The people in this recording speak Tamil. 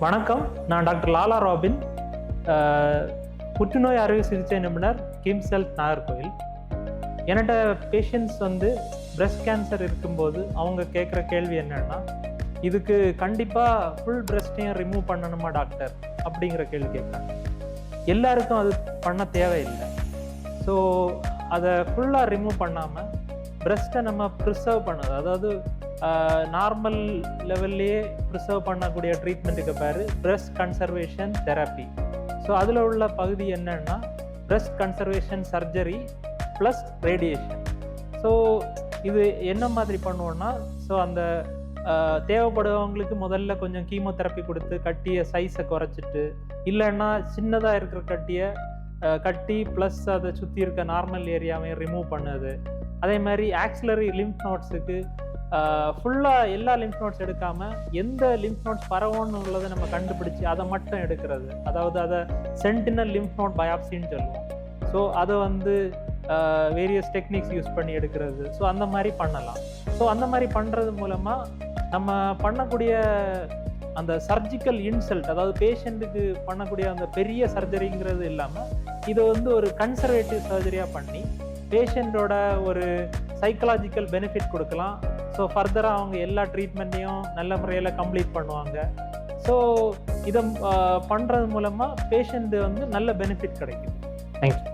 வணக்கம், நான் டாக்டர் லாலா ராபின், புற்றுநோய் அறுவை சிகிச்சை நிபுணர், கிம்ஸ் ஹெல்த், நாகர்கோவில். என்கிட்ட பேஷண்ட்ஸ் பிரஸ்ட் கேன்சர் இருக்கும்போது அவங்க கேட்குற கேள்வி என்னன்னா, இதுக்கு கண்டிப்பாக ஃபுல் பிரஸ்ட்டையும் ரிமூவ் பண்ணணுமா டாக்டர் அப்படிங்கிற கேள்வி கேட்குறாங்க. எல்லாருக்கும் அது பண்ண தேவையில்லை. ஸோ அதை ஃபுல்லாக ரிமூவ் பண்ணாமல் பிரஸ்ட்டை நம்ம ப்ரிசர்வ் பண்ணது, அதாவது நார்மல் லெவல்லையே ப்ரிசர்வ் பண்ணக்கூடிய ட்ரீட்மெண்ட்டுக்கு பேர் பிரஸ்ட் கன்சர்வேஷன் தெரப்பி. ஸோ அதில் உள்ள பகுதி என்னன்னா breast conservation surgery plus radiation. So இது என்ன மாதிரி பண்ணுவோன்னா, ஸோ அந்த தேவைப்படுறவங்களுக்கு முதல்ல கொஞ்சம் கீமோதெரப்பி கொடுத்து கட்டிய சைஸை குறைச்சிட்டு, இல்லைன்னா சின்னதாக இருக்கிற கட்டி ப்ளஸ் அதை சுற்றி இருக்க நார்மல் ஏரியாவையும் ரிமூவ் பண்ணுது. அதே மாதிரி ஆக்சிலரி லிம்ஃப் நோட்ஸுக்கு ஃபுல்லாக எல்லா லிம்ஃப் நோட்ஸ் எடுக்காமல் எந்த லிம்ஃப் நோட்ஸ் பரவோன்னு உள்ளதை நம்ம கண்டுபிடிச்சி அதை மட்டும் எடுக்கிறது, அதாவது அதை சென்டினல் லிம்ஃப் நோட் பயாப்சின்னு சொல்லுவோம். ஸோ அதை வேரியஸ் டெக்னிக்ஸ் யூஸ் பண்ணி எடுக்கிறது. ஸோ அந்த மாதிரி பண்ணலாம். ஸோ அந்த மாதிரி பண்ணுறது மூலமாக நம்ம பண்ணக்கூடிய அந்த சர்ஜிக்கல் இன்சல்ட், அதாவது பேஷண்ட்டுக்கு பண்ணக்கூடிய அந்த பெரிய சர்ஜரிங்கிறது இல்லாமல் இதை ஒரு கன்சர்வேட்டிவ் சர்ஜரியாக பண்ணி பேஷண்ட்டோட ஒரு சைக்கலாஜிக்கல் பெனிஃபிட் கொடுக்கலாம். ஸோ ஃபர்தராக அவங்க எல்லா ட்ரீட்மெண்ட்டையும் நல்ல முறையில் கம்ப்ளீட் பண்ணுவாங்க. ஸோ இதை பண்ணுறது மூலமாக பேஷண்ட்டு நல்ல பெனிஃபிட் கிடைக்கும். தேங்க்யூ.